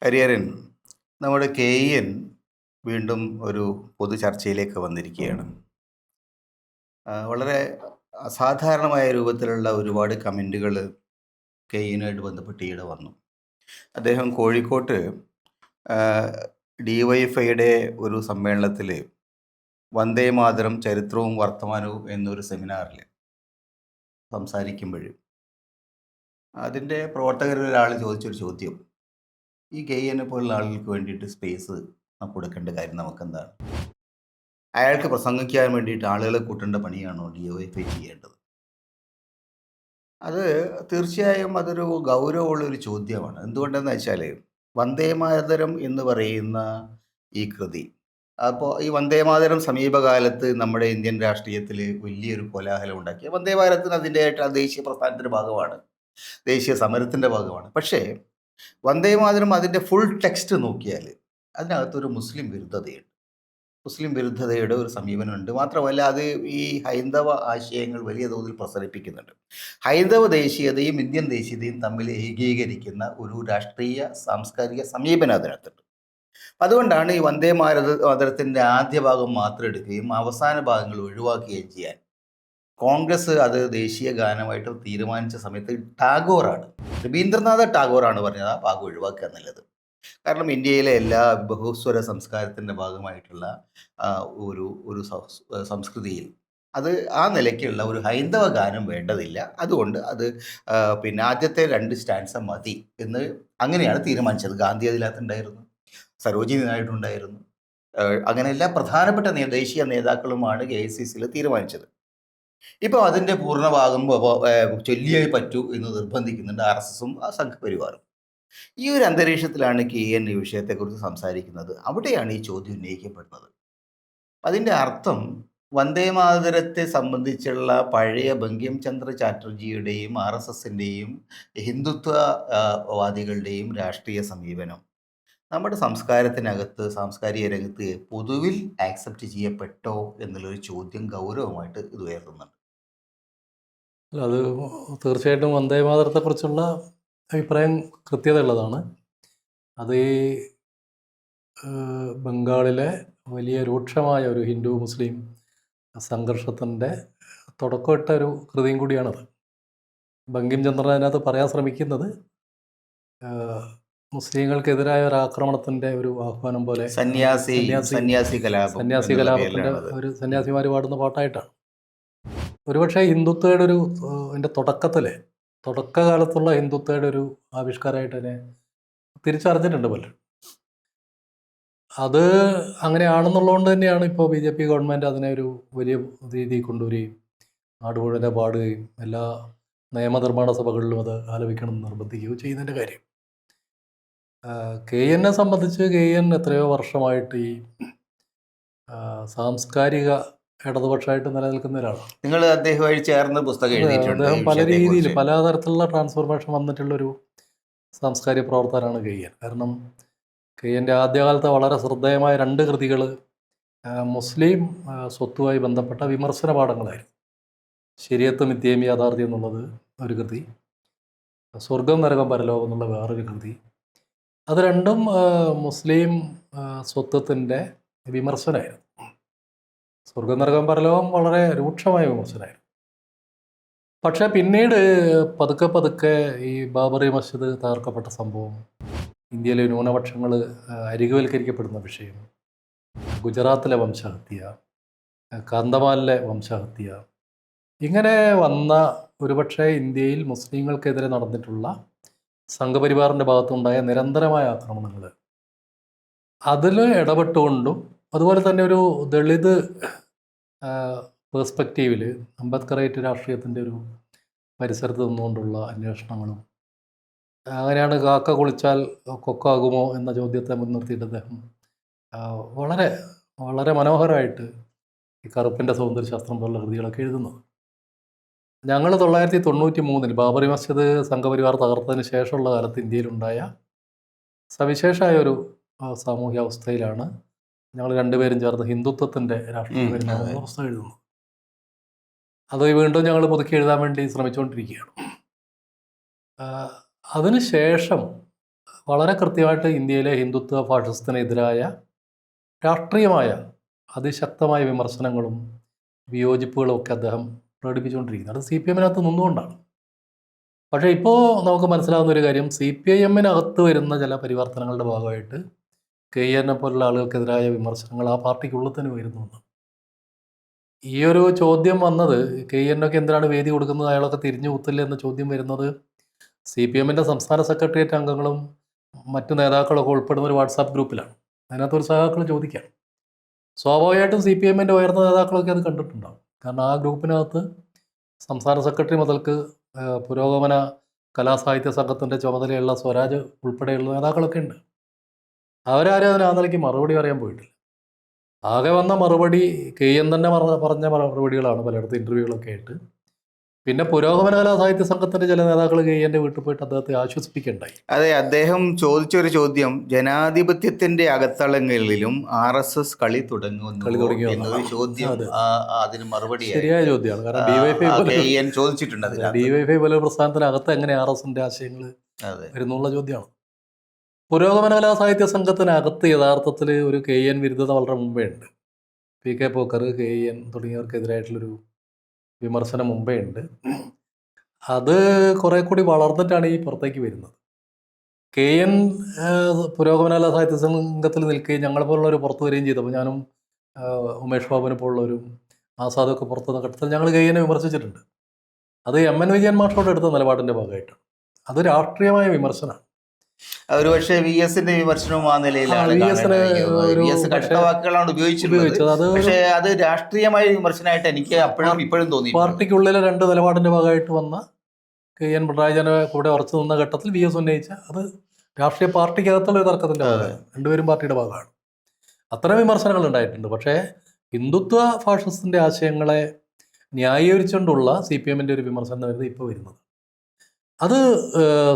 ഹരിഹരൻ, നമ്മുടെ KN വീണ്ടും ഒരു പൊതു ചർച്ചയിലേക്ക് വന്നിരിക്കുകയാണ്. വളരെ അസാധാരണമായ രൂപത്തിലുള്ള ഒരുപാട് കമൻറ്റുകൾ KNുമായിട്ട് ബന്ധപ്പെട്ട് ഈയിടെ വന്നു. അദ്ദേഹം കോഴിക്കോട്ട് DYFIയുടെ ഒരു സമ്മേളനത്തിൽ വന്ദേ മാതരം ചരിത്രവും വർത്തമാനവും എന്നൊരു സെമിനാറിൽ സംസാരിക്കുമ്പോൾ അതിൻ്റെ പ്രവർത്തകരിൽ ഒരാൾ ചോദിച്ചൊരു ചോദ്യം, ഈ KN പോലുള്ള ആളുകൾക്ക് വേണ്ടിയിട്ട് സ്പേസ് കൊടുക്കേണ്ട കാര്യം നമുക്കെന്താണ്? അയാൾക്ക് പ്രസംഗിക്കാൻ വേണ്ടിയിട്ട് ആളുകളെ കൂട്ടേണ്ട പണിയാണോ DYFI ചെയ്യേണ്ടത്? അത് തീർച്ചയായും അതൊരു ഗൗരവമുള്ളൊരു ചോദ്യമാണ്. എന്തുകൊണ്ടെന്ന് വെച്ചാൽ, വന്ദേ മാതരം എന്ന് പറയുന്ന ഈ കൃതി, അപ്പോൾ ഈ വന്ദേ മാതരം സമീപകാലത്ത് നമ്മുടെ ഇന്ത്യൻ രാഷ്ട്രീയത്തിൽ വലിയൊരു കോലാഹലം ഉണ്ടാക്കി. വന്ദേ ഭാരത്തിന് അതിൻ്റെതായിട്ട് ദേശീയ പ്രസ്ഥാനത്തിൻ്റെ ഭാഗമാണ്, ദേശീയ സമരത്തിൻ്റെ ഭാഗമാണ്. പക്ഷേ വന്ദേ മാതരം അതിൻ്റെ ഫുൾ ടെക്സ്റ്റ് നോക്കിയാൽ അതിനകത്തൊരു മുസ്ലിം വിരുദ്ധതയുണ്ട്. മുസ്ലിം വിരുദ്ധതയുടെ ഒരു സമീപനമുണ്ട്. മാത്രമല്ല അത് ഈ ഹൈന്ദവ ആശയങ്ങൾ വലിയ തോതിൽ പ്രസരിപ്പിക്കുന്നുണ്ട്. ഹൈന്ദവ ദേശീയതയും ഇന്ത്യൻ ദേശീയതയും തമ്മിൽ ഏകീകരിക്കുന്ന ഒരു രാഷ്ട്രീയ സാംസ്കാരിക സമീപനം അതിനകത്തുണ്ട്. അതുകൊണ്ടാണ് ഈ വന്ദേ മാതരത്തിൻ്റെ ആദ്യ ഭാഗം മാത്രം എടുക്കുകയും അവസാന ഭാഗങ്ങൾ ഒഴിവാക്കുകയും ചെയ്യാൻ കോൺഗ്രസ് അത് ദേശീയ ഗാനമായിട്ട് തീരുമാനിച്ച സമയത്ത് ടാഗോറാണ്, രവീന്ദ്രനാഥ ടാഗോറാണ് പറഞ്ഞത് ആ ഭാഗം ഒഴിവാക്കുക എന്നുള്ളത്. കാരണം ഇന്ത്യയിലെ എല്ലാ ബഹുസ്വര സംസ്കാരത്തിൻ്റെ ഭാഗമായിട്ടുള്ള ഒരു ഒരു സംസ്കൃതിയിൽ അത് ആ നിലയ്ക്കുള്ള ഒരു ഹൈന്ദവ ഗാനം വേണ്ടതില്ല. അതുകൊണ്ട് അത് പിന്നെ ആദ്യത്തെ 2 സ്റ്റാൻസ മതി എന്ന് അങ്ങനെയാണ് തീരുമാനിച്ചത്. ഗാന്ധി അതിനകത്തുണ്ടായിരുന്നു, സരോജിനി നായിഡുണ്ടായിരുന്നു, അങ്ങനെ എല്ലാ പ്രധാനപ്പെട്ട ദേശീയ നേതാക്കളുമാണ് KICCയിൽ തീരുമാനിച്ചത്. ഇപ്പോൾ അതിൻ്റെ പൂർണ്ണഭാഗം ചൊല്ലിയേ പറ്റൂ എന്ന് നിർബന്ധിക്കുന്നുണ്ട് RSSും സംഘപരിവാറും. ഈ ഒരു അന്തരീക്ഷത്തിലാണ് KN ഈ വിഷയത്തെക്കുറിച്ച് സംസാരിക്കുന്നത്. അവിടെയാണ് ഈ ചോദ്യം ഉന്നയിക്കപ്പെടുന്നത്. അതിൻ്റെ അർത്ഥം വന്ദേ മാതരത്തെ സംബന്ധിച്ചുള്ള പഴയ ബങ്കിം ചന്ദ്ര ചാറ്റർജിയുടെയും RSSൻ്റെയും ഹിന്ദുത്വവാദികളുടെയും രാഷ്ട്രീയ സമീപനം നമ്മുടെ സംസ്കാരത്തിനകത്ത്, സാംസ്കാരിക രംഗത്ത് പൊതുവിൽ ആക്സെപ്റ്റ് ചെയ്യപ്പെട്ടോ എന്നുള്ളൊരു ചോദ്യം ഗൗരവമായിട്ട് ഇത് ഉയർത്തുന്നുണ്ട്. അത് തീർച്ചയായിട്ടും വന്ദേ മാതരത്തെക്കുറിച്ചുള്ള അഭിപ്രായം കൃത്യതയുള്ളതാണ്. അത് ഈ ബംഗാളിലെ വലിയ രൂക്ഷമായ ഒരു ഹിന്ദു മുസ്ലിം സംഘർഷത്തിൻ്റെ തുടക്കമിട്ട ഒരു കൃതിയും കൂടിയാണത്. ബങ്കിം ചന്ദ്രൻ അതിനകത്ത് പറയാൻ ശ്രമിക്കുന്നത് മുസ്ലിങ്ങൾക്കെതിരായ ഒരു ആക്രമണത്തിൻ്റെ ഒരു ആഹ്വാനം പോലെ സന്യാസി കലാപത്തിൻ്റെ ഒരു സന്യാസിമാർ പാടുന്ന പാട്ടായിട്ടാണ്. ഒരുപക്ഷെ ഹിന്ദുത്വയുടെ ഒരു എൻ്റെ തുടക്കകാലത്തുള്ള ഹിന്ദുത്വയുടെ ഒരു ആവിഷ്കാരമായിട്ട് തന്നെ തിരിച്ചറിഞ്ഞിട്ടുണ്ട് പലരും. അത് അങ്ങനെയാണെന്നുള്ളതുകൊണ്ട് തന്നെയാണ് ഇപ്പോൾ BJP ഗവൺമെൻറ് അതിനെ ഒരു വലിയ രീതിയിൽ കൊണ്ടുവരികയും നാട് മുഴുവനെ പാടുകയും എല്ലാ നിയമനിർമ്മാണ സഭകളിലും അത് ആലപിക്കണം എന്ന് നിർബന്ധിക്കുകയും ചെയ്യുന്നതിൻ്റെ കാര്യം. KNനെ സംബന്ധിച്ച് KN എത്രയോ വർഷമായിട്ട് ഈ സാംസ്കാരിക ഇടതുപക്ഷമായിട്ട് നിലനിൽക്കുന്ന ഒരാളാണ്. നിങ്ങൾ അദ്ദേഹവുമായി ചേർന്ന് പുസ്തകം എഴുതിയിട്ടുണ്ട്. അദ്ദേഹം പല രീതിയിൽ പലതരത്തിലുള്ള ട്രാൻസ്ഫോർമേഷൻ വന്നിട്ടുള്ളൊരു സാംസ്കാരിക പ്രവർത്തനമാണ് KN. കാരണം KNൻ്റെ ആദ്യകാലത്തെ വളരെ ശ്രദ്ധേയമായ 2 കൃതികൾ മുസ്ലിം സ്വത്തുമായി ബന്ധപ്പെട്ട വിമർശന പാഠങ്ങളായിരുന്നു. ശരിയത്ത് മിഥ്യയും യാഥാർത്ഥ്യം എന്നുള്ളത് ഒരു കൃതി, സ്വർഗം നരകം പരലോകം എന്നുള്ള വേറൊരു കൃതി. അത് രണ്ടും മുസ്ലിം സ്വത്വത്തിൻ്റെ വിമർശനമായിരുന്നു. സ്വർഗം നരകം പരലോകം വളരെ രൂക്ഷമായ വിമർശനമായിരുന്നു. പക്ഷേ പിന്നീട് പതുക്കെ ഈ ബാബറി മസ്ജിദ് തകർക്കപ്പെട്ട സംഭവം, ഇന്ത്യയിലെ ന്യൂനപക്ഷങ്ങൾ അരികുവൽക്കരിക്കപ്പെടുന്ന വിഷയം, ഗുജറാത്തിലെ വംശഹത്യ, കാന്തമാലിലെ വംശഹത്യ, ഇങ്ങനെ വന്ന ഒരുപക്ഷെ ഇന്ത്യയിൽ മുസ്ലിങ്ങൾക്കെതിരെ നടന്നിട്ടുള്ള സംഘപരിവാറിൻ്റെ ഭാഗത്തുണ്ടായ നിരന്തരമായ ആക്രമണങ്ങൾ, അതിൽ ഇടപെട്ടുകൊണ്ടും അതുപോലെ തന്നെ ഒരു ദളിത് പേഴ്സ്പെക്റ്റീവിൽ അംബേദ്കറേറ്റ് രാഷ്ട്രീയത്തിൻ്റെ ഒരു പരിസരത്ത് നിന്നുകൊണ്ടുള്ള അന്വേഷണങ്ങളും, അങ്ങനെയാണ് കാക്ക കുളിച്ചാൽ കൊക്കാകുമോ എന്ന ചോദ്യത്തെ മുൻനിർത്തിയിട്ട് അദ്ദേഹം വളരെ വളരെ മനോഹരമായിട്ട് ഈ കറുപ്പിൻ്റെ സൗന്ദര്യശാസ്ത്രം പോലുള്ള കൃതികളൊക്കെ എഴുതുന്നത്. ഞങ്ങൾ 1993 ബാബറി മസ്ജിദ് സംഘപരിവാർ തകർത്തതിന് ശേഷമുള്ള കാലത്ത് ഇന്ത്യയിലുണ്ടായ സവിശേഷമായ ഒരു സാമൂഹ്യ അവസ്ഥയിലാണ് ഞങ്ങൾ 2 പേരും ചേർന്ന് ഹിന്ദുത്വത്തിൻ്റെ രാഷ്ട്രീയ പരിണാമം പുസ്തകം എഴുതുന്നു. അത് വീണ്ടും ഞങ്ങൾ പുതുക്കി എഴുതാൻ വേണ്ടി ശ്രമിച്ചുകൊണ്ടിരിക്കുകയാണ്. അതിനുശേഷം വളരെ കൃത്യമായിട്ട് ഇന്ത്യയിലെ ഹിന്ദുത്വ ഫാഷിസത്തിനെതിരായ രാഷ്ട്രീയമായ അതിശക്തമായ വിമർശനങ്ങളും വിയോജിപ്പുകളും ഒക്കെ അദ്ദേഹം പ്രകടിപ്പിച്ചുകൊണ്ടിരിക്കുന്നത്. അത് CPM-നകത്ത് നിന്നുകൊണ്ടാണ്. പക്ഷേ ഇപ്പോൾ നമുക്ക് മനസ്സിലാകുന്ന ഒരു കാര്യം, CPIM-നകത്ത് വരുന്ന ചില പരിവർത്തനങ്ങളുടെ ഭാഗമായിട്ട് KN പോലുള്ള ആളുകൾക്കെതിരായ വിമർശനങ്ങൾ ആ പാർട്ടിക്കുള്ളിൽ തന്നെ വരുന്നുണ്ട്. ഈ ഒരു ചോദ്യം വന്നത്, KN-ഒക്കെ എന്തിനാണ് വേദി കൊടുക്കുന്നത്, അയാളൊക്കെ തിരിഞ്ഞു കുത്തില്ല എന്ന ചോദ്യം വരുന്നത് CPM-ൻ്റെ സംസ്ഥാന സെക്രട്ടേറിയറ്റ് അംഗങ്ങളും മറ്റു നേതാക്കളൊക്കെ ഉൾപ്പെടുന്ന ഒരു വാട്സാപ്പ് ഗ്രൂപ്പിലാണ്. അതിനകത്ത് ഒരു സഹാക്കൾ ചോദിക്കാം. സ്വാഭാവികമായിട്ടും CPM-ൻ്റെ ഉയർന്ന നേതാക്കളൊക്കെ അത് കണ്ടിട്ടുണ്ടാകും. കാരണം ആ ഗ്രൂപ്പിനകത്ത് സംസ്ഥാന സെക്രട്ടറി മുതൽക്ക് പുരോഗമന കലാസാഹിത്യ സംഘത്തിൻ്റെ ചുമതലയുള്ള സ്വരാജ് ഉൾപ്പെടെയുള്ള നേതാക്കളൊക്കെ ഉണ്ട്. അവരാരും അതിന് ആ നിലയ്ക്ക് മറുപടി പറയാൻ പോയിട്ടില്ല. ആകെ വന്ന മറുപടി KN തന്നെ പറഞ്ഞ മറുപടികളാണ് പലയിടത്തും ഇൻ്റർവ്യൂകളൊക്കെ ആയിട്ട്. പിന്നെ പുരോഗമന കലാസാഹിത്യ സംഘത്തിൻ്റെ ചില നേതാക്കൾ KN വീട്ടിൽ പോയിട്ട് അദ്ദേഹത്തെ ആശ്വസിപ്പിക്കുകയുണ്ടായി. അതെ, അദ്ദേഹം ചോദിച്ചൊരു ചോദ്യം, ജനാധിപത്യത്തിന്റെ അകത്തളങ്ങളിലും RSS കളി തുടങ്ങുന്നു എന്നൊരു ചോദ്യം. അതിന് മറുപടി ശരിയായ ചോദ്യമാണ്. കാരണം DYFI ചോദിച്ചിട്ടുണ്ട്. DYFI പോലെ പ്രസ്ഥാനത്തിനകത്ത് എങ്ങനെ RSSന്റെ ആശയങ്ങൾ വരുന്നുള്ള ചോദ്യമാണ്. പുരോഗമന കലാസാഹിത്യ സംഘത്തിനകത്ത് യഥാർത്ഥത്തിൽ ഒരു KN വിരുദ്ധത വളരെ മുമ്പേ ഉണ്ട്. PK പോക്കർ, KN തുടങ്ങിയവർക്കെതിരായിട്ടുള്ളൊരു വിമർശനം മുമ്പേ ഉണ്ട്. അത് കുറേ കൂടി വളർന്നിട്ടാണ് ഈ പുറത്തേക്ക് വരുന്നത്. KN പുരോഗമന കലാസാഹിത്യ സംഘത്തിൽ നിൽക്കുകയും ഞങ്ങളെപ്പോലുള്ളവർ പുറത്തു വരികയും ചെയ്തപ്പോൾ ഞാനും ഉമേഷ് ബാബുവിനെ പോലുള്ളവരും ആസാദൊക്കെ പുറത്തു വന്ന ഘട്ടത്തിൽ ഞങ്ങൾ KN-നെ വിമർശിച്ചിട്ടുണ്ട്. അത് MN വിജയൻ മാഷോട് എടുത്ത നിലപാടിൻ്റെ ഭാഗമായിട്ടാണ്. അത് രാഷ്ട്രീയമായ വിമർശനമാണ്. ഒരുപക്ഷെ VS-ന്റെ വിമർശനവും ആ നിലയിലാണ്. വാക്കുകളാണ് ഉപയോഗിച്ചത്. പക്ഷേ അത് രാഷ്ട്രീയമായ വിമർശനമായിട്ട് എനിക്ക് ഇപ്പോഴും തോന്നി. പാർട്ടിക്കുള്ളിലെ രണ്ട് നിലപാടിന്റെ ഭാഗമായിട്ട് വന്ന KN പിണറായി വിജയനെ കൂടെ ഉറച്ചു നിന്ന ഘട്ടത്തിൽ VS ഉന്നയിച്ച അത് രാഷ്ട്രീയ പാർട്ടിക്കകത്തുള്ള ഒരു തർക്കത്തിന്റെ ഭാഗമാണ്. രണ്ടുപേരും പാർട്ടിയുടെ ഭാഗമാണ്. അത്തരം വിമർശനങ്ങൾ ഉണ്ടായിട്ടുണ്ട്. പക്ഷേ ഹിന്ദുത്വ ഫാഷിസത്തിന്റെ ആശയങ്ങളെ ന്യായീകരിച്ചുകൊണ്ടുള്ള CPM-ന്റെ ഒരു വിമർശനം വരുന്നത് ഇപ്പോൾ വരുന്നത്. അത്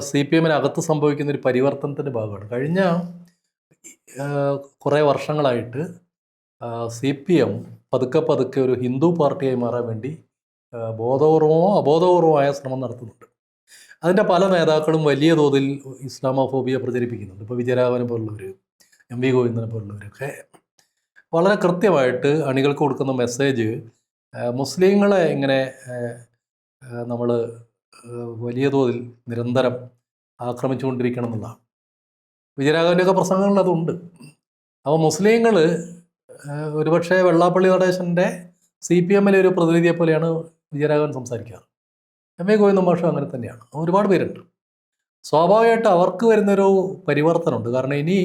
CPM-നകത്ത് സംഭവിക്കുന്ന ഒരു പരിവർത്തനത്തിൻ്റെ ഭാഗമാണ്. കഴിഞ്ഞ കുറേ വർഷങ്ങളായിട്ട് CPM പതുക്കെ ഒരു ഹിന്ദു പാർട്ടിയായി മാറാൻ വേണ്ടി ബോധപൂർവമോ അബോധപൂർവമായ ശ്രമം നടത്തുന്നുണ്ട്. അതിൻ്റെ പല നേതാക്കളും വലിയ തോതിൽ ഇസ്ലാമോഫോബിയ പ്രചരിപ്പിക്കുന്നുണ്ട്. ഇപ്പോൾ വിജയരാഘവനെ പോലുള്ളവർ, MV ഗോവിന്ദനെ പോലുള്ളവരൊക്കെ വളരെ കൃത്യമായിട്ട് അണികൾക്ക് കൊടുക്കുന്ന മെസ്സേജ് മുസ്ലിങ്ങളെ ഇങ്ങനെ നമ്മൾ വലിയ തോതിൽ നിരന്തരം ആക്രമിച്ചുകൊണ്ടിരിക്കണം എന്നുള്ളതാണ്. വിജയരാഘവൻ്റെയൊക്കെ പ്രസംഗങ്ങളിൽ അതുണ്ട്. അപ്പോൾ മുസ്ലിങ്ങൾ ഒരുപക്ഷെ വെള്ളാപ്പള്ളി നടേശൻ്റെ CPM-ലെ ഒരു പ്രതിനിധിയെ പോലെയാണ് വിജയരാഘവൻ സംസാരിക്കാറ്. MV ഗോവിന്ദൻ മാഷും അങ്ങനെ തന്നെയാണ്. ഒരുപാട് പേരുണ്ട്. സ്വാഭാവികമായിട്ട് അവർക്ക് വരുന്നൊരു പരിവർത്തനമുണ്ട്. കാരണം ഇനി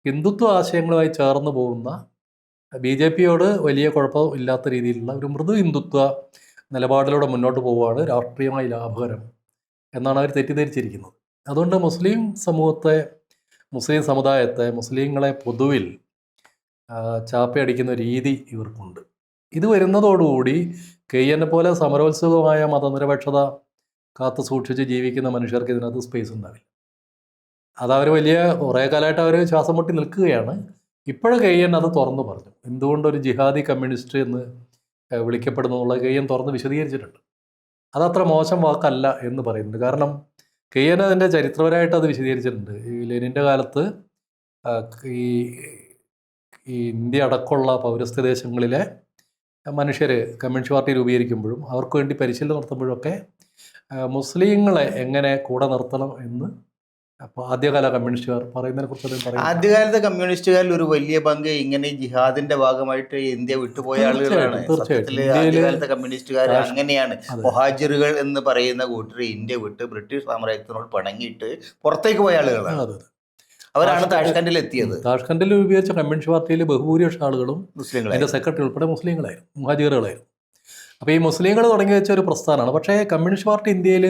ഹിന്ദുത്വ ആശയങ്ങളുമായി ചേർന്ന് പോകുന്ന BJP-യോട് വലിയ കുഴപ്പമില്ലാത്ത രീതിയിലുള്ള ഒരു മൃദു ഹിന്ദുത്വ നിലപാടിലൂടെ മുന്നോട്ട് പോവുകയാണ് രാഷ്ട്രീയമായി ലാഭകരം എന്നാണ് അവർ തെറ്റിദ്ധരിച്ചിരിക്കുന്നത്. അതുകൊണ്ട് മുസ്ലിം സമൂഹത്തെ, മുസ്ലിം സമുദായത്തെ, മുസ്ലിങ്ങളെ പൊതുവിൽ ചാപ്പയടിക്കുന്ന രീതി ഇവർക്കുണ്ട്. ഇത് വരുന്നതോടുകൂടി KN പോലെ സമരോത്സുകമായ മതനിരപേക്ഷത കാത്തു സൂക്ഷിച്ച് ജീവിക്കുന്ന മനുഷ്യർക്ക് ഇതിനകത്ത് സ്പേസ് ഉണ്ടാവില്ല. അതവർ വലിയ കുറേ കാലമായിട്ട് അവർ ശ്വാസം മുട്ടി നിൽക്കുകയാണ്. ഇപ്പോഴും KN അത് തുറന്നു പറഞ്ഞു. എന്തുകൊണ്ടൊരു ജിഹാദി കമ്മ്യൂണിസ്റ്റ് എന്ന് വിളിക്കപ്പെടുന്നുള്ള KN തുറന്ന് വിശദീകരിച്ചിട്ടുണ്ട്. അതത്ര മോശം വാക്കല്ല എന്ന് പറയുന്നുണ്ട്. കാരണം KN അതിൻ്റെ ചരിത്രപരമായിട്ട് അത് വിശദീകരിച്ചിട്ടുണ്ട്. ഈ ലെനിൻ്റെ കാലത്ത് ഈ ഇന്ത്യ അടക്കമുള്ള പൗരസ്ത്യ ദേശങ്ങളിലെ മനുഷ്യർ കമ്മ്യൂണിസ്റ്റ് പാർട്ടി രൂപീകരിക്കുമ്പോഴും അവർക്ക് വേണ്ടി പരിശീലനം നടത്തുമ്പോഴൊക്കെ മുസ്ലിങ്ങളെ എങ്ങനെ കൂടെ നിർത്തണം എന്ന് അപ്പോൾ ആദ്യകാല കമ്മ്യൂണിസ്റ്റുകാർ പറയുന്നതിനെ കുറിച്ച് ആദ്യകാലത്തെ കമ്മ്യൂണിസ്റ്റുകാരിൽ ഒരു വലിയ പങ്ക് ഇങ്ങനെ ജിഹാദിന്റെ ഭാഗമായിട്ട് ഇന്ത്യ വിട്ടുപോയ ആളുകളാണ്. ആദ്യകാലത്തെ കമ്മ്യൂണിസ്റ്റുകാർ അങ്ങനെയാണ്. മൊഹാജിറുകൾ എന്ന് പറയുന്ന കൂട്ടർ ഇന്ത്യ വിട്ട് ബ്രിട്ടീഷ് സാമ്രാജ്യത്തിനോട് പിണങ്ങിയിട്ട് പുറത്തേക്ക് പോയ ആളുകളാണ്. അവരാണ് താഷ്കണ്ടിൽ എത്തിയത്. താഷ്കണ്ടിൽ രൂപീകരിച്ച കമ്മ്യൂണിസ്റ്റ് പാർട്ടിയിൽ ബഹുഭൂരിപക്ഷ ആളുകളും മുസ്ലിങ്ങൾ, അതിൻ്റെ സെക്രട്ടറി ഉൾപ്പെടെ മുസ്ലിങ്ങളായിരുന്നു, മുഹാജിറുകളായിരുന്നു. അപ്പോൾ ഈ മുസ്ലിങ്ങൾ തുടങ്ങി വെച്ച ഒരു പ്രസ്ഥാനമാണ്. പക്ഷേ കമ്മ്യൂണിസ്റ്റ് പാർട്ടി ഇന്ത്യയിൽ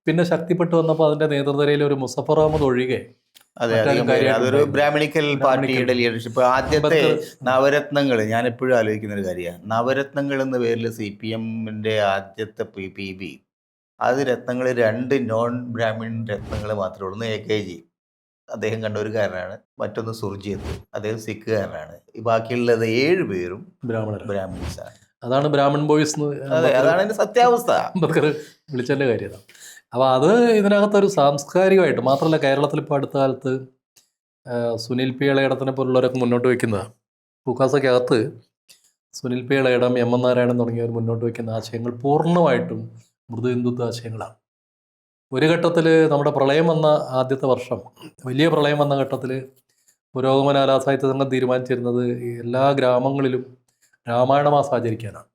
പിന്നെ ശക്തിപ്പെട്ടു വന്നപ്പോൾ അതിൻ്റെ നേതൃനിരയിൽ ഒരു മുസഫർ അഹമ്മദ് ഒഴികെ അതൊരു ബ്രാഹ്മണിക്കൽ പാർട്ടിയുടെ ലീഡർഷിപ്പ്. ആദ്യത്തെ നവരത്നങ്ങൾ ഞാൻ എപ്പോഴും ആലോചിക്കുന്ന ഒരു കാര്യമാണ്. നവരത്നങ്ങൾ എന്ന പേരിൽ CPM-ന്റെ ആദ്യത്തെ PB, അത് രത്നങ്ങൾ 2 നോൺ ബ്രാഹ്മിൺ രത്നങ്ങൾ മാത്രമേ ഉള്ളൂ. AKG അദ്ദേഹം കണ്ണൂരുകാരനാണ്, മറ്റൊന്ന് സുർജിത്ത്, അദ്ദേഹം സിഖുകാരനാണ്. ബാക്കിയുള്ളത് 7 പേരും ബ്രാഹ്മിൺസാണ്. അതാണ് ബ്രാഹ്മൺ ബോയ്സ്. അതാണ് അതിന്റെ സത്യാവസ്ഥ. അംബേദ്കർ വിളിച്ചതിൻ്റെ കാര്യം. അപ്പോൾ അത് ഇതിനകത്തൊരു സാംസ്കാരികമായിട്ട് മാത്രമല്ല, കേരളത്തിൽ ഇപ്പോൾ അടുത്ത കാലത്ത് സുനിൽ പി ഇളയിടത്തിനെ പോലുള്ളവരൊക്കെ മുന്നോട്ട് വയ്ക്കുന്നത്, പൂക്കാസയ്ക്കകത്ത് Sunil P Elayidam, M N Narayanan തുടങ്ങിയവർ മുന്നോട്ട് വയ്ക്കുന്ന ആശയങ്ങൾ പൂർണ്ണമായിട്ടും മൃദു ഹിന്ദുത്വ ആശയങ്ങളാണ്. ഒരു ഘട്ടത്തിൽ നമ്മുടെ പ്രളയം വന്ന ആദ്യത്തെ വർഷം, വലിയ പ്രളയം വന്ന ഘട്ടത്തിൽ പുരോഗമന കലാസാഹിത്യ സംഘം തീരുമാനിച്ചിരുന്നത് ഈ എല്ലാ ഗ്രാമങ്ങളിലും രാമായണ മാസം ആചരിക്കാനാണ്.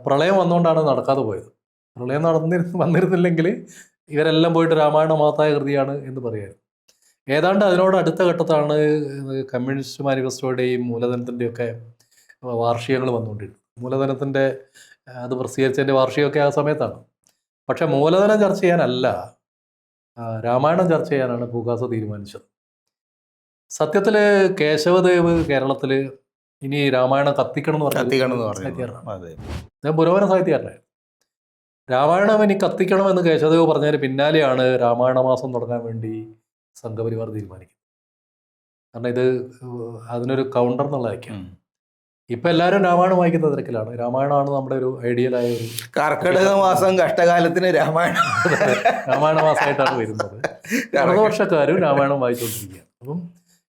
പ്രളയം വന്നുകൊണ്ടാണ് നടക്കാതെ പോയത്. പ്രളയം വന്നിരുന്നില്ലെങ്കിൽ ഇവരെല്ലാം പോയിട്ട് രാമായണ മഹത്തായ കൃതിയാണ് എന്ന് പറയുമായിരുന്നു. ഏതാണ്ട് അതിനോട് അടുത്ത ഘട്ടത്താണ് കമ്മ്യൂണിസ്റ്റ് മാനിഫെസ്റ്റോയുടെയും മൂലധനത്തിൻ്റെയൊക്കെ വാർഷികങ്ങൾ വന്നുകൊണ്ടിരുന്നത്. മൂലധനത്തിൻ്റെ അത് പ്രസിദ്ധീകരിച്ചതിൻ്റെ വാർഷികമൊക്കെ ആ സമയത്താണ്. പക്ഷേ മൂലധനം ചർച്ച ചെയ്യാനല്ല, രാമായണം ചർച്ച ചെയ്യാനാണ് പൂക്കാസ തീരുമാനിച്ചത്. സത്യത്തിൽ കേശവദേവ് കേരളത്തിൽ ഇനി രാമായണം കത്തിക്കണം എന്ന് അതെ. ഞാൻ പുരോഗമന സാഹിത്യകാരനായിരുന്നു. രാമായണം ഇനി കത്തിക്കണമെന്ന് കേശവദേവ് പറഞ്ഞതിന് പിന്നാലെയാണ് രാമായണ മാസം തുടങ്ങാൻ വേണ്ടി സംഘപരിവാർ തീരുമാനിക്കുന്നത്. കാരണം ഇത് അതിനൊരു കൗണ്ടർ എന്നുള്ളതായിരിക്കും. ഇപ്പം എല്ലാവരും രാമായണം വായിക്കുന്ന തിരക്കിലാണ്. രാമായണമാണ് നമ്മുടെ ഒരു ഐഡിയലായ ഒരു കർക്കിടക മാസം കഷ്ടകാലത്തിന് രാമായണ മാസമായിട്ടാണ് വരുന്നത്. ഇടതുപക്ഷക്കാരും രാമായണം വായിച്ചുകൊണ്ടിരിക്കുകയാണ്. അപ്പം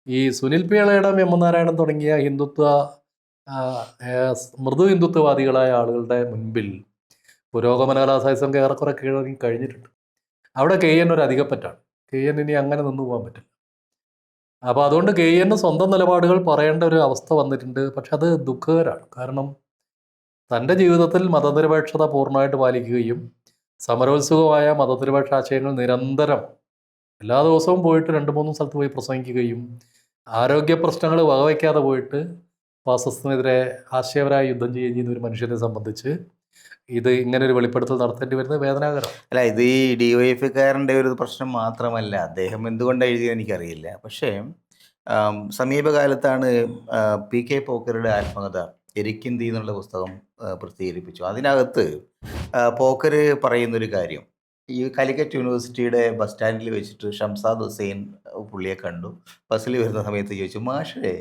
ഈ Sunil P Elayidam, M N Narayanan തുടങ്ങിയ ഹിന്ദുത്വ മൃദു ഹിന്ദുത്വവാദികളായ ആളുകളുടെ മുൻപിൽ പുരോഗമന കലാസാഹിത്യ സംഘം ഏറെക്കുറെ കീഴടങ്ങി കഴിഞ്ഞിട്ടുണ്ട്. അവിടെ കെ എൻ ഒരു അധികപ്പറ്റാണ്. കെ എൻ ഇനി അങ്ങനെ നിന്നു പോകാൻ പറ്റില്ല. അപ്പോൾ അതുകൊണ്ട് കെ എന് സ്വന്തം നിലപാടുകൾ പറയേണ്ട ഒരു അവസ്ഥ വന്നിട്ടുണ്ട്. പക്ഷെ അത് ദുഃഖകരമാണ്. കാരണം തൻ്റെ ജീവിതത്തിൽ മതനിരപേക്ഷത പൂർണ്ണമായിട്ട് പാലിക്കുകയും സമരോത്സുകമായ മതനിരപേക്ഷ ആശയങ്ങൾ നിരന്തരം എല്ലാ ദിവസവും പോയിട്ട് 2-3 സ്ഥലത്ത് പോയി പ്രസംഗിക്കുകയും ആരോഗ്യ പ്രശ്നങ്ങൾ വകവയ്ക്കാതെ പോയിട്ട് ഫാസിസത്തിനെതിരെ ആശയപരമായ യുദ്ധം ചെയ്യുകയും ചെയ്യുന്ന ഒരു മനുഷ്യനെ സംബന്ധിച്ച് ഇത് ഇങ്ങനെ ഒരു വെളിപ്പെടുത്തൽ നടത്തേണ്ടി വരുന്നത് വേദനാകരം. അല്ല, ഇത് ഈ DYFക്കാരൻ്റെ ഒരു പ്രശ്നം മാത്രമല്ല. അദ്ദേഹം എന്തുകൊണ്ടാണ് എഴുതിയത് എനിക്കറിയില്ല. പക്ഷേ സമീപകാലത്താണ് PK പോക്കറുടെ ആത്മകഥ എരിക്കിന്തി എന്നുള്ള പുസ്തകം പ്രസിദ്ധീകരിപ്പിച്ചു. അതിനകത്ത് പോക്കർ പറയുന്നൊരു കാര്യം, ഈ കാലിക്കറ്റ് യൂണിവേഴ്സിറ്റിയുടെ ബസ് സ്റ്റാൻഡിൽ വെച്ചിട്ട് ഷംസാദ് ഹുസൈൻ പുള്ളിയെ കണ്ടു. ബസ്സിൽ വരുന്ന സമയത്ത് ചോദിച്ചു, മാഷേ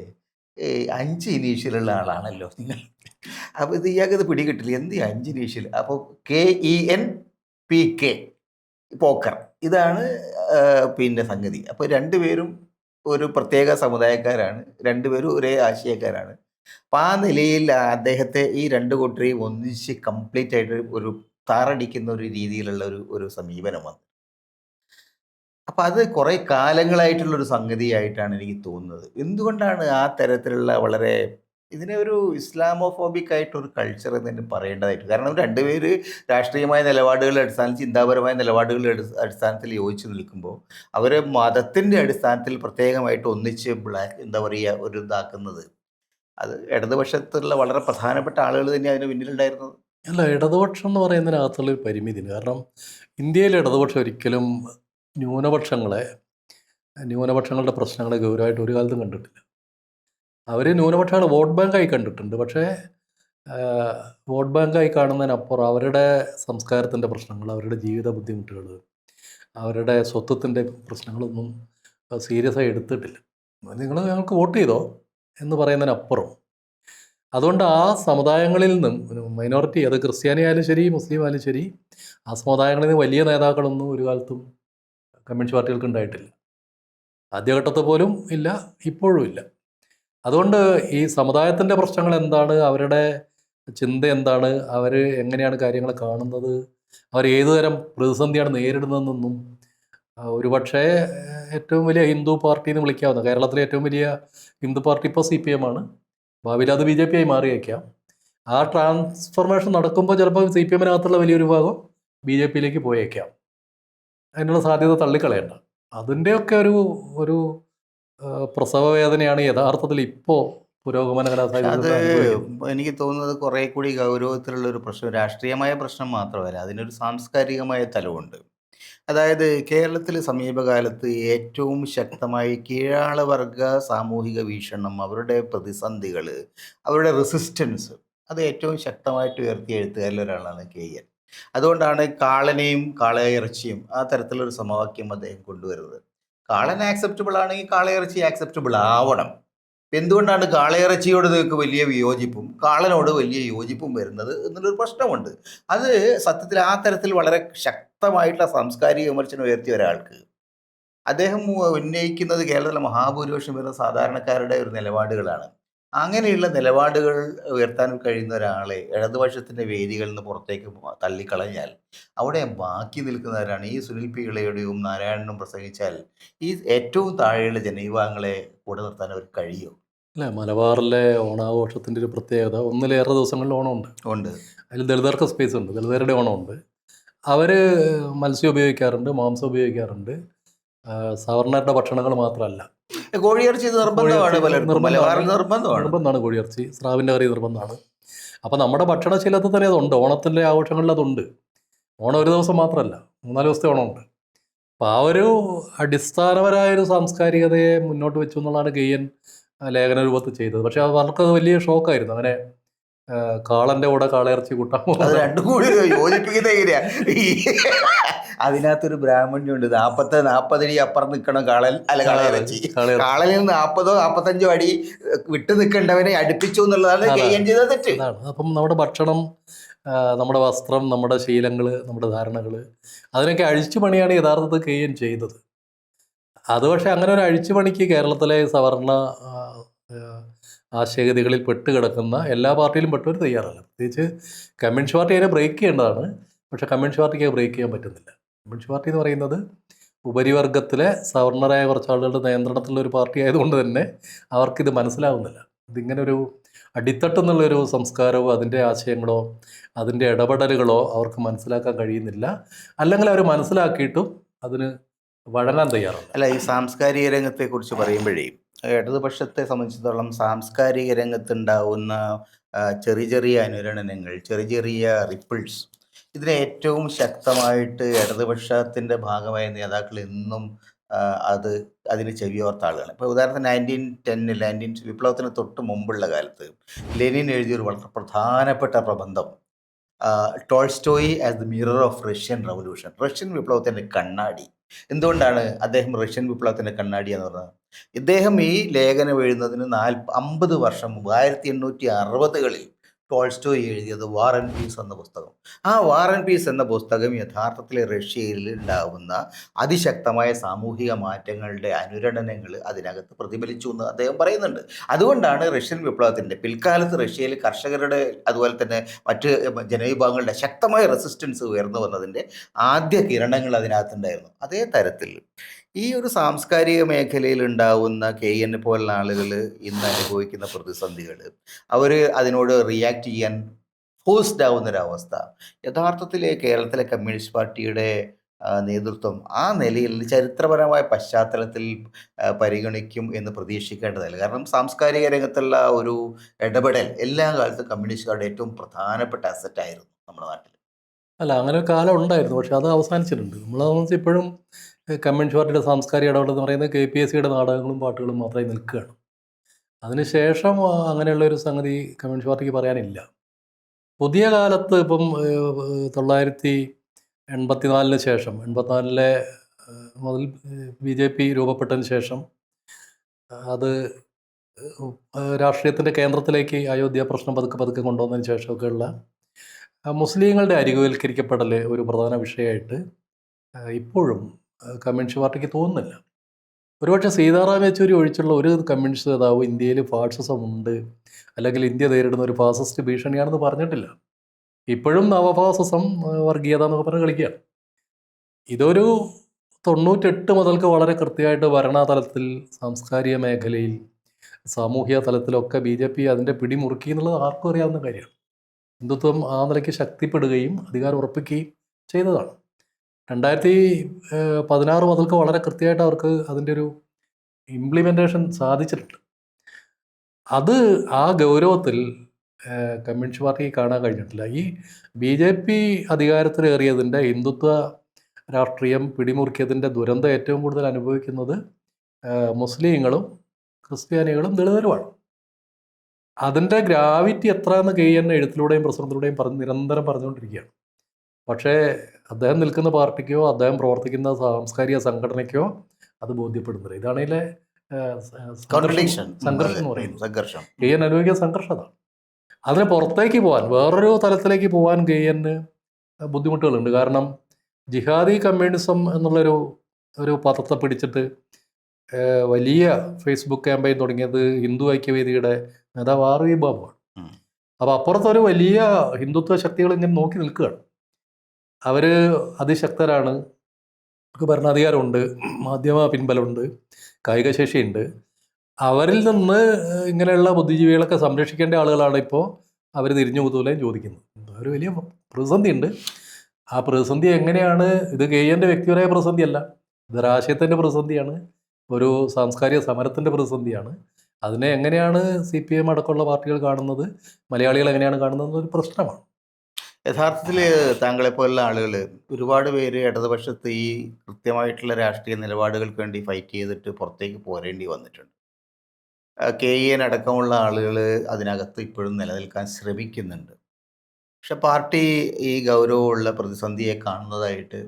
5 ഇനീഷ്യലുള്ള ആളാണല്ലോ നിങ്ങൾ. അപ്പോൾ ഇത് ഇയാൾക്കിത് പിടികിട്ടില്ല, എന്ത് 5 ഇനീഷ്യൽ? അപ്പോൾ KENPK പോക്കർ, ഇതാണ് പിന്നെ സംഗതി. അപ്പോൾ രണ്ടുപേരും ഒരു പ്രത്യേക സമുദായക്കാരാണ്, രണ്ടുപേരും ഒരേ ആശയക്കാരാണ്. അപ്പം ആ നിലയിൽ അദ്ദേഹത്തെ ഈ 2 കൂട്ടരെയും ഒന്നിച്ച് കംപ്ലീറ്റ് ആയിട്ട് ഒരു താറടിക്കുന്ന ഒരു രീതിയിലുള്ള ഒരു സമീപനം വന്നു. അപ്പം അത് കുറേ കാലങ്ങളായിട്ടുള്ളൊരു സംഗതിയായിട്ടാണ് എനിക്ക് തോന്നുന്നത്. എന്തുകൊണ്ടാണ് ആ തരത്തിലുള്ള വളരെ ഇതിനെ ഒരു ഇസ്ലാമോഫോബിക് ആയിട്ടൊരു കൾച്ചർ എന്ന് തന്നെ പറയേണ്ടതായിട്ട്? കാരണം രണ്ടുപേര് രാഷ്ട്രീയമായ നിലപാടുകളുടെ അടിസ്ഥാനത്തിൽ, ചിന്താപരമായ നിലപാടുകളുടെ അടിസ്ഥാനത്തിൽ യോജിച്ച് നിൽക്കുമ്പോൾ അവർ മതത്തിൻ്റെ അടിസ്ഥാനത്തിൽ പ്രത്യേകമായിട്ട് ഒന്നിച്ച് എന്താ പറയുക ഒരു ഇതാക്കുന്നത്, അത് ഇടതുപക്ഷത്തുള്ള വളരെ പ്രധാനപ്പെട്ട ആളുകൾ തന്നെ അതിന് പിന്നിലുണ്ടായിരുന്നത്. അല്ല, ഇടതുപക്ഷം എന്ന് പറയുന്നതിനകത്തുള്ളൊരു പരിമിതി. കാരണം ഇന്ത്യയിലെ ഇടതുപക്ഷം ഒരിക്കലും ന്യൂനപക്ഷങ്ങളുടെ പ്രശ്നങ്ങളെ ഗൗരവമായിട്ട് ഒരു കാലത്തും കണ്ടിട്ടില്ല. അവർ ന്യൂനപക്ഷങ്ങൾ വോട്ട് ബാങ്കായി കണ്ടിട്ടുണ്ട്. പക്ഷേ വോട്ട് ബാങ്കായി കാണുന്നതിനപ്പുറം അവരുടെ സംസ്കാരത്തിൻ്റെ പ്രശ്നങ്ങൾ, അവരുടെ ജീവിത ബുദ്ധിമുട്ടുകൾ, അവരുടെ സ്വത്വത്തിൻ്റെ പ്രശ്നങ്ങളൊന്നും സീരിയസ് ആയി എടുത്തിട്ടില്ല. ഞങ്ങൾക്ക് വോട്ട് ചെയ്തോ എന്ന് പറയുന്നതിനപ്പുറം. അതുകൊണ്ട് ആ സമുദായങ്ങളിൽ നിന്നും മൈനോറിറ്റി, അത് ക്രിസ്ത്യാനി ആയാലും ശരി, മുസ്ലിം ആയാലും ശരി, ആ സമുദായങ്ങളിൽ നിന്ന് വലിയ നേതാക്കളൊന്നും ഒരു കാലത്തും കമ്മ്യൂണിസ്റ്റ് പാർട്ടികൾക്ക് ഉണ്ടായിട്ടില്ല. ആദ്യഘട്ടത്തിൽ പോലും ഇല്ല, ഇപ്പോഴും ഇല്ല. അതുകൊണ്ട് ഈ സമുദായത്തിൻ്റെ പ്രശ്നങ്ങൾ എന്താണ്, അവരുടെ ചിന്ത എന്താണ്, അവർ എങ്ങനെയാണ് കാര്യങ്ങൾ കാണുന്നത്, അവർ ഏതു തരം പ്രതിസന്ധിയാണ് നേരിടുന്നതെന്നൊന്നും ഒരുപക്ഷേ ഏറ്റവും വലിയ ഹിന്ദു പാർട്ടി എന്ന് വിളിക്കാവുന്ന, കേരളത്തിലെ ഏറ്റവും വലിയ ഹിന്ദു പാർട്ടി ഇപ്പോൾ CPM ആണ്. ഭാവിയിൽ അത് BJP ആയി മാറിയേക്കാം. ആ ട്രാൻസ്ഫോർമേഷൻ നടക്കുമ്പോൾ ചിലപ്പോൾ CPM-നകത്തുള്ള വലിയൊരു ഭാഗം BJP-യിലേക്ക് പോയേക്കാം. അതിനുള്ള സാധ്യത തള്ളിക്കളയണ്ട. അതിൻ്റെയൊക്കെ ഒരു പ്രസവ വേദനയാണ് യഥാർത്ഥത്തിൽ ഇപ്പോൾ പുരോഗമന അത് കലാസാഹിത്യത്തിൽ. എനിക്ക് തോന്നുന്നത് കുറേ കൂടി ഗൗരവത്തിലുള്ള ഒരു പ്രശ്നം, രാഷ്ട്രീയമായ പ്രശ്നം മാത്രമല്ല, അതിനൊരു സാംസ്കാരികമായ തലമുണ്ട്. അതായത് കേരളത്തിൽ സമീപകാലത്ത് ഏറ്റവും ശക്തമായി കീഴാളവർഗ സാമൂഹിക വീക്ഷണം, അവരുടെ പ്രതിസന്ധികൾ, അവരുടെ റെസിസ്റ്റൻസ്, അത് ഏറ്റവും ശക്തമായിട്ട് ഉയർത്തിയ എഴുത്തുകാരിൽ ഒരാളാണ് KN. അതുകൊണ്ടാണ് കാളനെയും കാളയിറച്ചിയും ആ തരത്തിലൊരു സമവാക്യം അദ്ദേഹം കൊണ്ടുവരുന്നത്. കാളൻ ആക്സെപ്റ്റബിൾ ആണെങ്കിൽ കാളയിറച്ചി ആക്സെപ്റ്റബിൾ ആവണം. എന്തുകൊണ്ടാണ് കാളയിറച്ചിയോട് നിങ്ങൾക്ക് വലിയ വിയോജിപ്പും കാളനോട് വലിയ യോജിപ്പും വരുന്നത് എന്നുള്ളൊരു പ്രശ്നമുണ്ട്. അത് സത്യത്തിൽ ആ തരത്തിൽ വളരെ ശക്തമായിട്ടുള്ള സാംസ്കാരിക വിമർശനം ഉയർത്തിയ ഒരാൾക്ക് അദ്ദേഹം ഉന്നയിക്കുന്നത് കേരളത്തിലെ മഹാഭൂരിപക്ഷം വരുന്ന സാധാരണക്കാരുടെ ഒരു നിലപാടുകളാണ്. അങ്ങനെയുള്ള നിലപാടുകൾ ഉയർത്താൻ കഴിയുന്ന ഒരാളെ ഇടതുപക്ഷത്തിൻ്റെ വേദികളിൽ നിന്ന് പുറത്തേക്ക് തള്ളിക്കളഞ്ഞാൽ അവിടെ ബാക്കി നിൽക്കുന്നവരാണ്. ഈ സുനിൽ പി ഇളയുടെയും നാരായണനും പ്രസംഗിച്ചാൽ ഈ ഏറ്റവും താഴെയുള്ള ജനവിഭാഗങ്ങളെ കൂടെ നിർത്താൻ അവർക്ക് കഴിയും. അല്ല, മലബാറിലെ ഓണാഘോഷത്തിൻ്റെ ഒരു പ്രത്യേകത, ഒന്നിലേറെ ദിവസങ്ങളിൽ ഓണമുണ്ട്. ഉണ്ട്. അതിൽ ദളിതർക്ക് സ്പേസ് ഉണ്ട്, ദളിതരുടെ ഓണമുണ്ട്. അവർ മത്സ്യം ഉപയോഗിക്കാറുണ്ട്, മാംസം ഉപയോഗിക്കാറുണ്ട്. സവർണരുടെ ഭക്ഷണങ്ങൾ മാത്രമല്ല, കോഴിയിറച്ചി നിർബന്ധമാണ്, പലർക്കും മലബാറിൽ നിർബന്ധമാണ്. നിർബന്ധമാണ് കോഴിയിറച്ചി, സ്രാവിൻ്റെ കറി നിർബന്ധമാണ്. അപ്പോൾ നമ്മുടെ ഭക്ഷണശീലത്തിൽ തന്നെ അതുണ്ട്. ഓണത്തിൻ്റെ ആഘോഷങ്ങളിൽ അതുണ്ട്. ഓണം ഒരു ദിവസം മാത്രമല്ല, 3-4 ദിവസത്തെ ഓണമുണ്ട്. അപ്പോൾ ആ ഒരു അടിസ്ഥാനപരമായൊരു സാംസ്കാരികതയെ മുന്നോട്ട് വെച്ചു എന്നുള്ളതാണ് കെയ്യൻ ലേഖന രൂപത്തിൽ ചെയ്തത്. പക്ഷേ അത് അവർക്കത് വലിയ ഷോക്കായിരുന്നു. അങ്ങനെ കാളൻ്റെ കൂടെ കാളയിറച്ചി കൂട്ടാൻ അത് പോകുന്നത്. രണ്ടും കൂടി യോജിപ്പിക്കുന്ന എങ്ങനെയാ? അതിനകത്തൊരു ബ്രാഹ്മണ്യമുണ്ട്. 40 അടി അപ്പുറം നിൽക്കണം കാളൻ, അല്ല കാളയിറച്ചി. കാളനിൽ നിന്ന് 40-45 അടി വിട്ടു നിൽക്കേണ്ടവനെ അടുപ്പിച്ചു എന്നുള്ളതാണ് കെയ്യൻ ചെയ്ത തെറ്റ്. അതാണ്. അപ്പം നമ്മുടെ ഭക്ഷണം, നമ്മുടെ വസ്ത്രം, നമ്മുടെ ശീലങ്ങൾ, നമ്മുടെ ധാരണകൾ, അതിനൊക്കെ അഴിച്ചുപണിയാണ് യഥാർത്ഥത്തിൽ കെയ്യൻ ചെയ്തത്. അത് പക്ഷേ അങ്ങനെ ഒരു അഴിച്ചുപണിക്ക് കേരളത്തിലെ സവർണ ആശയഗതികളിൽ പെട്ടുകിടക്കുന്ന എല്ലാ പാർട്ടിയിലും പെട്ടവർ തയ്യാറല്ല. പ്രത്യേകിച്ച് കമ്മ്യൂണിസ്റ്റ് പാർട്ടി അതിനെ ബ്രേക്ക് ചെയ്യേണ്ടതാണ്. പക്ഷേ കമ്മ്യൂണിസ്റ്റ് പാർട്ടിക്ക് അത് ബ്രേക്ക് ചെയ്യാൻ പറ്റുന്നില്ല. കമ്മ്യൂണിസ്റ്റ് പാർട്ടി എന്ന് പറയുന്നത് ഉപരിവർഗത്തിലെ സവർണരായ കുറച്ച് ആളുകളുടെ നിയന്ത്രണത്തിലുള്ള ഒരു പാർട്ടി ആയതുകൊണ്ട് തന്നെ അവർക്കിത് മനസ്സിലാവുന്നില്ല. ഇതിങ്ങനെ ഒരു അടിത്തട്ടെന്നുള്ളൊരു സംസ്കാരമോ അതിൻ്റെ ആശയങ്ങളോ അതിൻ്റെ ഇടപെടലുകളോ അവർക്ക് മനസ്സിലാക്കാൻ കഴിയുന്നില്ല. അല്ലെങ്കിൽ അവർ മനസ്സിലാക്കിയിട്ടും അതിന് വഴങ്ങാൻ തയ്യാറല്ല. അല്ല, ഈ സാംസ്കാരിക രംഗത്തെക്കുറിച്ച് പറയുമ്പോഴേ ഇടതുപക്ഷത്തെ സംബന്ധിച്ചിടത്തോളം സാംസ്കാരിക രംഗത്തുണ്ടാവുന്ന ചെറിയ ചെറിയ അനുരണനങ്ങൾ, ചെറിയ ചെറിയ റിപ്പിൾസ്, ഇതിനെ ഏറ്റവും ശക്തമായിട്ട് ഇടതുപക്ഷത്തിൻ്റെ ഭാഗമായ നേതാക്കൾ എന്നും അതിന് ചെവിയോർത്ത ആളുകളാണ്. ഇപ്പോൾ ഉദാഹരണത്തിന് 1910 വിപ്ലവത്തിന് തൊട്ട് മുമ്പുള്ള കാലത്ത് ലെനിൻ എഴുതിയൊരു വളരെ പ്രധാനപ്പെട്ട പ്രബന്ധം, Tolstoy as the mirror of Russian revolution, Russian വിപ്ലവത്തിൻ്റെ കണ്ണാടി. എന്തുകൊണ്ടാണ് അദ്ദേഹം റഷ്യൻ വിപ്ലവത്തിൻ്റെ കണ്ണാടി എന്ന് പറഞ്ഞത്? ഇദ്ദേഹം ഈ ലേഖനം എഴുതുന്നതിന് 50 വർഷം മുമ്പ് 1860കളിൽ ടോൾസ്റ്റോയ് എഴുതിയത് വാർ ആൻഡ് പീസ് എന്ന പുസ്തകം. ആ വാർ ആൻഡ് പീസ് എന്ന പുസ്തകം യഥാർത്ഥത്തിൽ റഷ്യയിൽ ഉണ്ടാകുന്ന അതിശക്തമായ സാമൂഹിക മാറ്റങ്ങളുടെ അനുരണനങ്ങൾ അതിനകത്ത് പ്രതിഫലിച്ചു എന്ന് അദ്ദേഹം പറയുന്നുണ്ട്. അതുകൊണ്ടാണ് റഷ്യൻ വിപ്ലവത്തിൻ്റെ പിൽക്കാലത്ത് റഷ്യയിൽ കർഷകരുടെ അതുപോലെ തന്നെ മറ്റ് ജനവിഭാഗങ്ങളുടെ ശക്തമായ റെസിസ്റ്റൻസ് ഉയർന്നു വന്നതിൻ്റെ ആദ്യ കിരണങ്ങൾ അതിനകത്തുണ്ടായിരുന്നു. അതേ തരത്തിൽ ഈ ഒരു സാംസ്കാരിക മേഖലയിൽ ഉണ്ടാവുന്ന കെയ്യനെ പോലുള്ള ആളുകൾ ഇന്ന് അനുഭവിക്കുന്ന പ്രതിസന്ധികൾ, അവർ അതിനോട് റിയാക്ട് ചെയ്യാൻ ഫോഴ്സ്ഡ് ആവുന്നൊരവസ്ഥ യഥാർത്ഥത്തിൽ കേരളത്തിലെ കമ്മ്യൂണിസ്റ്റ് പാർട്ടിയുടെ നേതൃത്വം ആ നിലയിൽ ചരിത്രപരമായ പശ്ചാത്തലത്തിൽ പരിഗണിക്കും എന്ന് പ്രതീക്ഷിക്കേണ്ടതല്ല. കാരണം സാംസ്കാരിക രംഗത്തുള്ള ഒരു ഇടപെടൽ എല്ലാ കാലത്തും കമ്മ്യൂണിസ്റ്റുകാരുടെ ഏറ്റവും പ്രധാനപ്പെട്ട അസറ്റായിരുന്നു നമ്മുടെ നാട്ടിൽ. അല്ല, അങ്ങനെ ഒരു കാലം ഉണ്ടായിരുന്നു. പക്ഷെ അത് അവസാനിച്ചിട്ടുണ്ട്. നമ്മളെ ഇപ്പോഴും കമ്മ്യൂണിസ്റ്റ് പാർട്ടിയുടെ സാംസ്കാരിക ഇടപെടൽ എന്ന് പറയുന്നത് KPSCയുടെ നാടകങ്ങളും പാട്ടുകളും മാത്രമേ നിൽക്കുകയാണ്. അതിനുശേഷം അങ്ങനെയുള്ളൊരു സംഗതി കമ്മ്യൂണിസ്റ്റ് പാർട്ടിക്ക് പറയാനില്ല. പുതിയ കാലത്ത് ഇപ്പം 1984 ശേഷം, 84 മുതൽ BJP രൂപപ്പെട്ടതിന് ശേഷം അത് രാഷ്ട്രീയത്തിൻ്റെ കേന്ദ്രത്തിലേക്ക് അയോധ്യ പ്രശ്നം പതുക്കെ പതുക്കെ കൊണ്ടുവന്നതിന് ശേഷമൊക്കെയുള്ള മുസ്ലിങ്ങളുടെ അരികുവൽക്കരിക്കപ്പെടൽ ഒരു പ്രധാന വിഷയമായിട്ട് ഇപ്പോഴും കമ്മ്യൂണിസ്റ്റ് പാർട്ടിക്ക് തോന്നുന്നില്ല. ഒരുപക്ഷെ സീതാറാം യെച്ചൂരി ഒഴിച്ചുള്ള ഒരു കമ്മ്യൂണിസ്റ്റ് നേതാവ് ഇന്ത്യയിൽ ഫാഷിസം ഉണ്ട്, അല്ലെങ്കിൽ ഇന്ത്യ നേരിടുന്ന ഒരു ഫാസിസ്റ്റ് ഭീഷണിയാണെന്ന് പറഞ്ഞിട്ടില്ല. ഇപ്പോഴും നവഫാസിസം, വർഗീയത എന്നൊക്കെ പറഞ്ഞ് കളിക്കുകയാണ്. ഇതൊരു 98 മുതൽക്ക് വളരെ കൃത്യമായിട്ട് ഭരണതലത്തിൽ, സാംസ്കാരിക മേഖലയിൽ, സാമൂഹിക തലത്തിലൊക്കെ BJP അതിൻ്റെ പിടിമുറുക്കി എന്നുള്ളത് ആർക്കും അറിയാവുന്ന കാര്യമാണ്. ഹിന്ദുത്വം ആ നിലയ്ക്ക് ശക്തിപ്പെടുകയും അധികാരം ഉറപ്പിക്കുകയും ചെയ്തതാണ്. 2016 മുതൽക്ക് വളരെ കൃത്യമായിട്ട് അവർക്ക് അതിൻ്റെ ഒരു ഇംപ്ലിമെൻറ്റേഷൻ സാധിച്ചിട്ടുണ്ട്. അത് ആ ഗൗരവത്തിൽ കമ്മ്യൂണിസ്റ്റ് പാർട്ടിക്ക് കാണാൻ കഴിഞ്ഞിട്ടില്ല. ഈ BJP അധികാരത്തിലേറിയതിൻ്റെ, ഹിന്ദുത്വ രാഷ്ട്രീയം പിടിമുറുക്കിയതിൻ്റെ ദുരന്തം ഏറ്റവും കൂടുതൽ അനുഭവിക്കുന്നത് മുസ്ലിങ്ങളും ക്രിസ്ത്യാനികളും ദളിതരുമാണ്. അതിൻ്റെ ഗ്രാവിറ്റി എത്ര എന്ന് KN എഴുത്തിലൂടെയും പ്രസംഗത്തിലൂടെയും നിരന്തരം പറഞ്ഞുകൊണ്ടിരിക്കുകയാണ്. പക്ഷേ അദ്ദേഹം നിൽക്കുന്ന പാർട്ടിക്കോ അദ്ദേഹം പ്രവർത്തിക്കുന്ന സാംസ്കാരിക സംഘടനയ്ക്കോ അത് ബോധ്യപ്പെടുന്നില്ല. ഇതാണെങ്കിലേ കോൺട്രഡിക്ഷൻ. സംഘർഷം അതെ. എന്ന് പറയുന്നത്. സംഘർഷം. കെ എൻ അനുഭവിക്കുന്ന സംഘർഷം അതാണ്. അതിന് പുറത്തേക്ക് പോകാൻ, വേറൊരു തലത്തിലേക്ക് പോകാൻ കെ എന് ബുദ്ധിമുട്ടുകളുണ്ട്. കാരണം ജിഹാദി കമ്മ്യൂണിസം ഒരു പദത്തെ പിടിച്ചിട്ട് വലിയ ഫേസ്ബുക്ക് ക്യാമ്പയിൻ തുടങ്ങിയത് ഹിന്ദു ഐക്യവേദിയുടെ നേതാവ് RV ബാബുവാണ്. അപ്പോൾ അപ്പുറത്തൊരു വലിയ ഹിന്ദുത്വ ശക്തികൾ ഇങ്ങനെ നോക്കി നിൽക്കുകയാണ്. അവർ അതിശക്തരാണ്, അവർക്ക് ഭരണാധികാരമുണ്ട്, മാധ്യമ പിൻബലമുണ്ട്, കായികശേഷിയുണ്ട്. അവരിൽ നിന്ന് ഇങ്ങനെയുള്ള ബുദ്ധിജീവികളൊക്കെ സംരക്ഷിക്കേണ്ട ആളുകളാണ് ഇപ്പോൾ അവർ തിരിഞ്ഞു കുതൂലയും ചോദിക്കുന്നത്. ഒരു വലിയ പ്രതിസന്ധിയുണ്ട്. ആ പ്രതിസന്ധി എങ്ങനെയാണ്, ഇത് കെ എൻ്റെ വ്യക്തിപരമായ പ്രതിസന്ധിയല്ല, ഇതൊരാശയത്തിൻ്റെ പ്രതിസന്ധിയാണ്, ഒരു സാംസ്കാരിക സമരത്തിൻ്റെ പ്രതിസന്ധിയാണ്. അതിനെ എങ്ങനെയാണ് CPM അടക്കമുള്ള പാർട്ടികൾ കാണുന്നത്, മലയാളികൾ എങ്ങനെയാണ് കാണുന്നത് ഒരു പ്രശ്നമാണ്. യഥാർത്ഥത്തിൽ താങ്കളെപ്പോലുള്ള ആളുകൾ ഒരുപാട് പേര് ഇടതുപക്ഷത്ത് ഈ കൃത്യമായിട്ടുള്ള രാഷ്ട്രീയ നിലപാടുകൾക്ക് വേണ്ടി ഫൈറ്റ് ചെയ്തിട്ട് പുറത്തേക്ക് പോരേണ്ടി വന്നിട്ടുണ്ട്. KEN അടക്കമുള്ള ആളുകൾ അതിനകത്ത് ഇപ്പോഴും നിലനിൽക്കാൻ ശ്രമിക്കുന്നുണ്ട്. പക്ഷെ പാർട്ടി ഈ ഗൗരവമുള്ള പ്രതിസന്ധിയെ കാണുന്നതായിട്ട്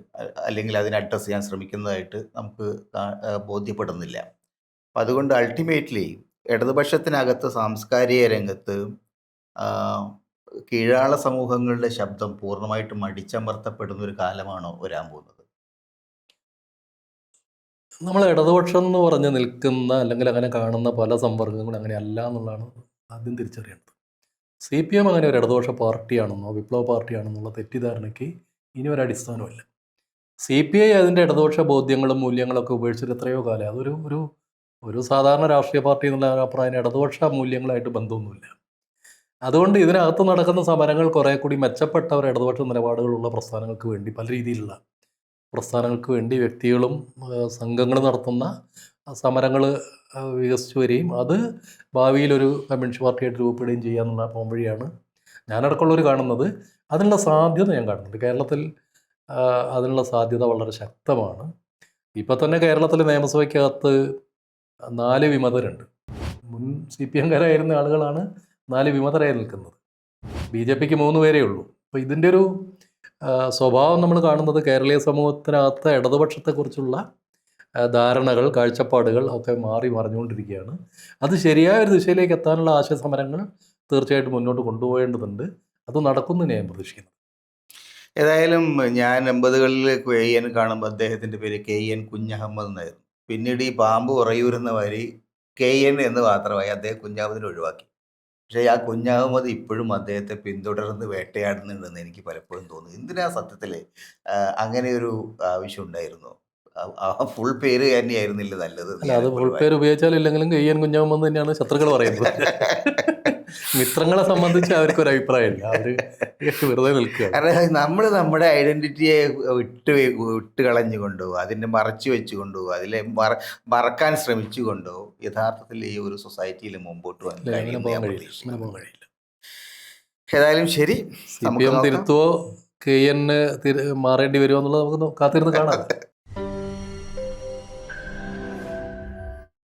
അല്ലെങ്കിൽ അതിനെ അഡ്രസ്സ് ചെയ്യാൻ ശ്രമിക്കുന്നതായിട്ട് നമുക്ക് ബോധ്യപ്പെടുന്നില്ല. അപ്പം അതുകൊണ്ട് അൾട്ടിമേറ്റ്ലി ഇടതുപക്ഷത്തിനകത്ത് സാംസ്കാരിക രംഗത്ത് കീഴാള സമൂഹങ്ങളുടെ ശബ്ദം പൂർണ്ണമായിട്ടും അടിച്ചമർത്തപ്പെടുന്ന ഒരു കാലമാണോ വരാൻ പോകുന്നത്? നമ്മൾ ഇടതുപക്ഷം എന്ന് പറഞ്ഞ് നിൽക്കുന്ന അല്ലെങ്കിൽ അങ്ങനെ കാണുന്ന പല സംവർഗങ്ങളും അങ്ങനെയല്ല എന്നുള്ളതാണ് ആദ്യം തിരിച്ചറിയേണ്ടത്. CPM അങ്ങനെ ഒരു ഇടതുപക്ഷ പാർട്ടിയാണെന്നോ വിപ്ലവ പാർട്ടിയാണെന്നുള്ള തെറ്റിദ്ധാരണയ്ക്ക് ഇനി ഒരു അടിസ്ഥാനമില്ല. CPI അതിൻ്റെ ഇടതുപക്ഷ ബോധ്യങ്ങളും മൂല്യങ്ങളൊക്കെ ഉപേക്ഷിച്ചിട്ട് എത്രയോ കാലം, അതൊരു ഒരു ഒരു സാധാരണ രാഷ്ട്രീയ പാർട്ടി എന്നുള്ള അഭിപ്രായം ഇടതുപക്ഷ മൂല്യങ്ങളായിട്ട് ബന്ധമൊന്നുമില്ല. അതുകൊണ്ട് ഇതിനകത്ത് നടക്കുന്ന സമരങ്ങൾ കുറേ കൂടി മെച്ചപ്പെട്ട ഒരു ഇടതുപക്ഷ നിലപാടുകളുള്ള പ്രസ്ഥാനങ്ങൾക്ക് വേണ്ടി, പല രീതിയിലുള്ള പ്രസ്ഥാനങ്ങൾക്ക് വേണ്ടി വ്യക്തികളും സംഘങ്ങളും നടത്തുന്ന സമരങ്ങൾ വികസിച്ചു വരികയും അത് ഭാവിയിലൊരു കമ്മ്യൂണിസ്റ്റ് പാർട്ടിയായിട്ട് രൂപപ്പെടുകയും ചെയ്യാന്നുള്ള പോംവഴിയാണ് ഞാനടക്കമുള്ളവർ കാണുന്നത്. അതിനുള്ള സാധ്യത ഞാൻ കാണുന്നുണ്ട്. കേരളത്തിൽ അതിനുള്ള സാധ്യത വളരെ ശക്തമാണ്. ഇപ്പം തന്നെ കേരളത്തിൽ നിയമസഭയ്ക്കകത്ത് 4 വിമതരുണ്ട്. മുൻ CPMകാരായിരുന്ന ആളുകളാണ് 4 വിമതരായി നിൽക്കുന്നത്. BJPക്ക് 3 പേരേ ഉള്ളൂ. അപ്പോൾ ഇതിൻ്റെ ഒരു സ്വഭാവം നമ്മൾ കാണുന്നത് കേരളീയ സമൂഹത്തിനകത്ത് ഇടതുപക്ഷത്തെക്കുറിച്ചുള്ള ധാരണകൾ, കാഴ്ചപ്പാടുകൾ ഒക്കെ മാറി മറിഞ്ഞുകൊണ്ടിരിക്കുകയാണ്. അത് ശരിയായ ഒരു ദിശയിലേക്ക് എത്താനുള്ള ആശയ സമരങ്ങൾ തീർച്ചയായിട്ടും മുന്നോട്ട് കൊണ്ടുപോകേണ്ടതുണ്ട്. അത് നടക്കുമെന്ന് ഞാൻ പ്രതീക്ഷിക്കുന്നു. ഏതായാലും ഞാൻ 80കളിൽ KEN കാണുമ്പോൾ അദ്ദേഹത്തിൻ്റെ പേര് KEN കുഞ്ഞഹമ്മദ് എന്നായിരുന്നു. പിന്നീട് ഈ പാമ്പ് ഉറയൂരുന്ന വരി KEN എന്ന് മാത്രമായി അദ്ദേഹം കുഞ്ഞഹമ്മദിനെ ഒഴിവാക്കി. പക്ഷേ ആ കുഞ്ഞഹമ്മദ് ഇപ്പോഴും അദ്ദേഹത്തെ പിന്തുടർന്ന് വേട്ടയാടുന്നുണ്ടെന്ന് എനിക്ക് പലപ്പോഴും തോന്നുന്നു. എന്തിനാ സത്യത്തിൽ അങ്ങനെ ഒരു ആവശ്യം ഉണ്ടായിരുന്നു? ഫുൾ പേര് തന്നെയായിരുന്നില്ല നല്ലത്? അല്ല, അത് ഫുൾ പേര് ഉപയോഗിച്ചാലും ഇല്ലെങ്കിലും KEN കുഞ്ഞഹമ്മദ് തന്നെയാണ് ശത്രുക്കൾ പറയുന്നത്. മിത്രങ്ങളെ സംബന്ധിച്ച് അവർക്കൊരു അഭിപ്രായമില്ല, അവർ വെറുതെ നിൽക്കുക. കാരണം നമ്മൾ നമ്മുടെ ഐഡന്റിറ്റിയെ വിട്ട് കളഞ്ഞുകൊണ്ടോ അതിനെ മറച്ചു വെച്ചുകൊണ്ടോ അതിലെ മറക്കാൻ ശ്രമിച്ചുകൊണ്ടോ യഥാർത്ഥത്തിൽ ഈ ഒരു സൊസൈറ്റിയിൽ മുമ്പോട്ട് വന്ന് കഴിയില്ല. ഏതായാലും ശരി, CPM തിരുത്തുവോ KEN മാറേണ്ടി വരുമോ എന്നുള്ളത് നമുക്ക് കാത്തിരുന്ന് കാണാം.